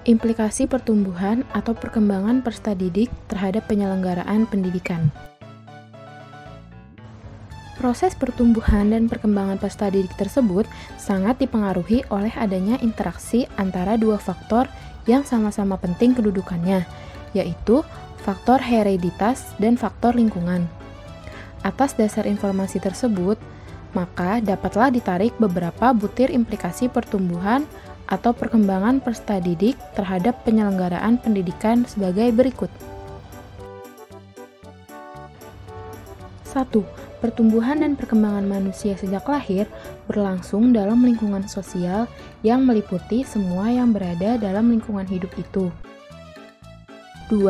Implikasi pertumbuhan atau perkembangan peserta didik terhadap penyelenggaraan pendidikan. Proses pertumbuhan dan perkembangan peserta didik tersebut sangat dipengaruhi oleh adanya interaksi antara dua faktor yang sama-sama penting kedudukannya, yaitu faktor hereditas dan faktor lingkungan. Atas dasar informasi tersebut, maka dapatlah ditarik beberapa butir implikasi pertumbuhan atau perkembangan peserta didik terhadap penyelenggaraan pendidikan sebagai berikut. 1. Pertumbuhan dan perkembangan manusia sejak lahir berlangsung dalam lingkungan sosial yang meliputi semua yang berada dalam lingkungan hidup itu. 2.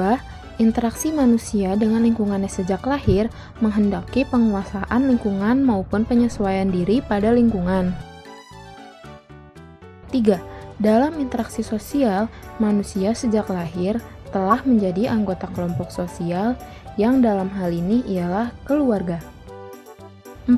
Interaksi manusia dengan lingkungannya sejak lahir menghendaki penguasaan lingkungan maupun penyesuaian diri pada lingkungan. 3. Dalam interaksi sosial, manusia sejak lahir telah menjadi anggota kelompok sosial yang dalam hal ini ialah keluarga. 4.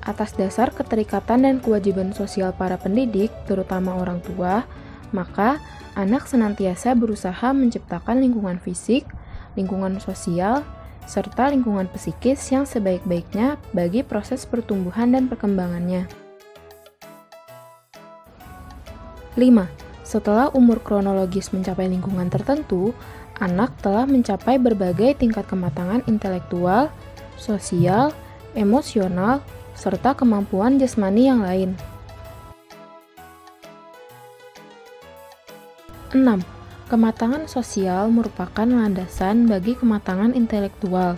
Atas dasar keterikatan dan kewajiban sosial para pendidik, terutama orang tua, maka anak senantiasa berusaha menciptakan lingkungan fisik, lingkungan sosial, serta lingkungan psikis yang sebaik-baiknya bagi proses pertumbuhan dan perkembangannya. 5. Setelah umur kronologis mencapai lingkungan tertentu, anak telah mencapai berbagai tingkat kematangan intelektual, sosial, emosional, serta kemampuan jasmani yang lain. 6. Kematangan sosial merupakan landasan bagi kematangan intelektual,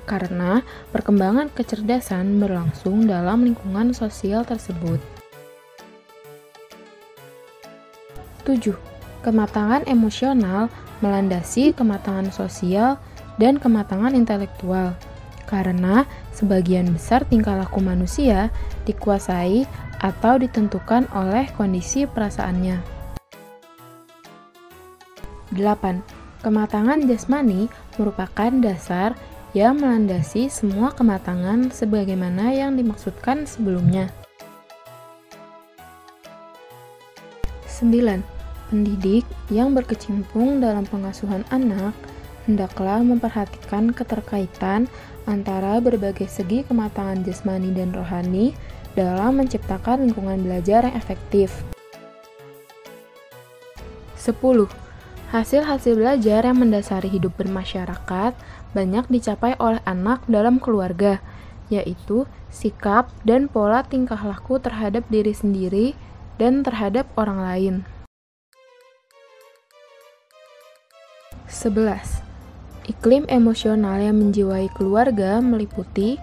karena perkembangan kecerdasan berlangsung dalam lingkungan sosial tersebut. 7. Kematangan emosional melandasi kematangan sosial dan kematangan intelektual, karena sebagian besar tingkah laku manusia dikuasai atau ditentukan oleh kondisi perasaannya. 8. Kematangan jasmani merupakan dasar yang melandasi semua kematangan sebagaimana yang dimaksudkan sebelumnya. 9. Pendidik yang berkecimpung dalam pengasuhan anak hendaklah memperhatikan keterkaitan antara berbagai segi kematangan jasmani dan rohani dalam menciptakan lingkungan belajar yang efektif. 10. Hasil-hasil belajar yang mendasari hidup bermasyarakat banyak dicapai oleh anak dalam keluarga, yaitu sikap dan pola tingkah laku terhadap diri sendiri dan terhadap orang lain. 11. Iklim emosional yang menjiwai keluarga meliputi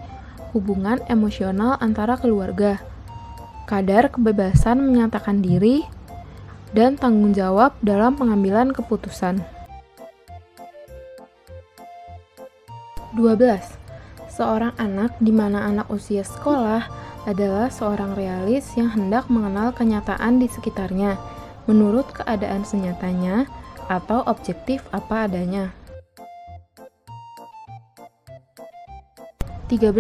hubungan emosional antara keluarga, kadar kebebasan menyatakan diri, dan tanggung jawab dalam pengambilan keputusan. 12. Seorang anak di mana anak usia sekolah adalah seorang realis yang hendak mengenal kenyataan di sekitarnya menurut keadaan senyatanya atau objektif apa adanya. 13.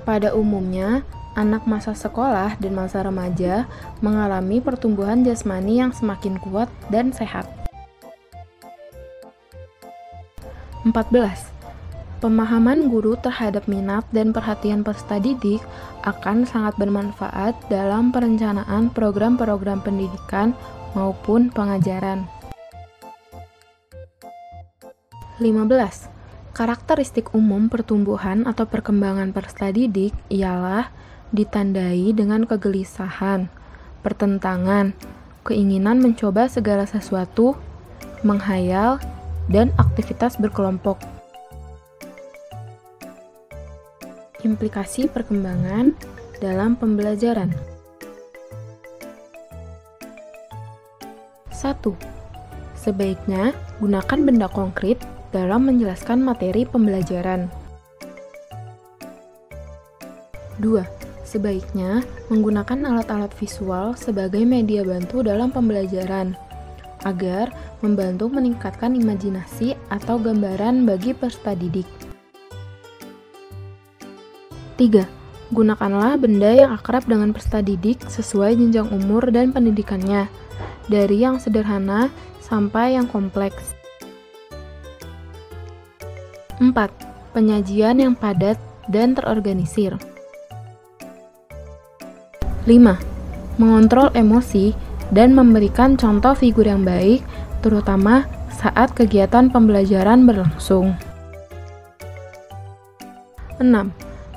Pada umumnya, anak masa sekolah dan masa remaja mengalami pertumbuhan jasmani yang semakin kuat dan sehat. 14. Pemahaman guru terhadap minat dan perhatian peserta didik akan sangat bermanfaat dalam perencanaan program-program pendidikan maupun pengajaran. 15. Karakteristik umum pertumbuhan atau perkembangan peserta didik ialah ditandai dengan kegelisahan, pertentangan, keinginan mencoba segala sesuatu, menghayal, dan aktivitas berkelompok. Implikasi perkembangan dalam pembelajaran. 1. Sebaiknya gunakan benda konkret dalam menjelaskan materi pembelajaran. 2. Sebaiknya menggunakan alat-alat visual sebagai media bantu dalam pembelajaran, agar membantu meningkatkan imajinasi atau gambaran bagi peserta didik. 3. Gunakanlah benda yang akrab dengan peserta didik sesuai jenjang umur dan pendidikannya, dari yang sederhana sampai yang kompleks. 4. Penyajian yang padat dan terorganisir. 5. Mengontrol emosi dan memberikan contoh figur yang baik, terutama saat kegiatan pembelajaran berlangsung. 6.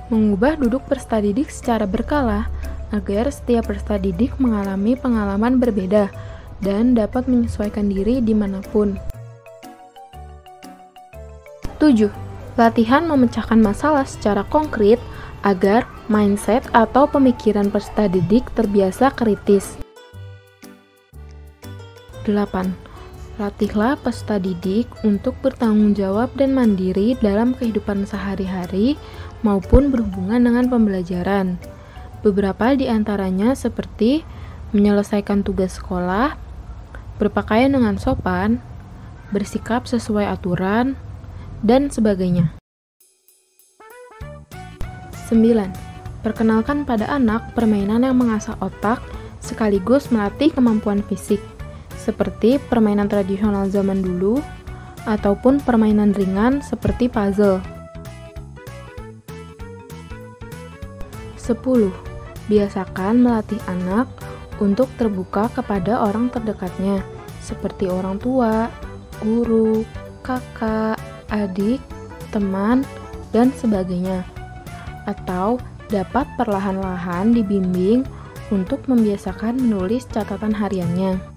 Mengubah duduk peserta didik secara berkala agar setiap peserta didik mengalami pengalaman berbeda dan dapat menyesuaikan diri dimanapun. 7. Latihan memecahkan masalah secara konkret agar mindset atau pemikiran peserta didik terbiasa kritis. 8. Latihlah peserta didik untuk bertanggung jawab dan mandiri dalam kehidupan sehari-hari maupun berhubungan dengan pembelajaran. Beberapa di antaranya seperti menyelesaikan tugas sekolah, berpakaian dengan sopan, bersikap sesuai aturan, dan sebagainya. 9. Perkenalkan pada anak permainan yang mengasah otak sekaligus melatih kemampuan fisik, seperti permainan tradisional zaman dulu ataupun permainan ringan seperti puzzle. 10. Biasakan melatih anak untuk terbuka kepada orang terdekatnya, seperti orang tua, guru, kakak, adik, teman, dan sebagainya. Atau dapat perlahan-lahan dibimbing untuk membiasakan menulis catatan hariannya.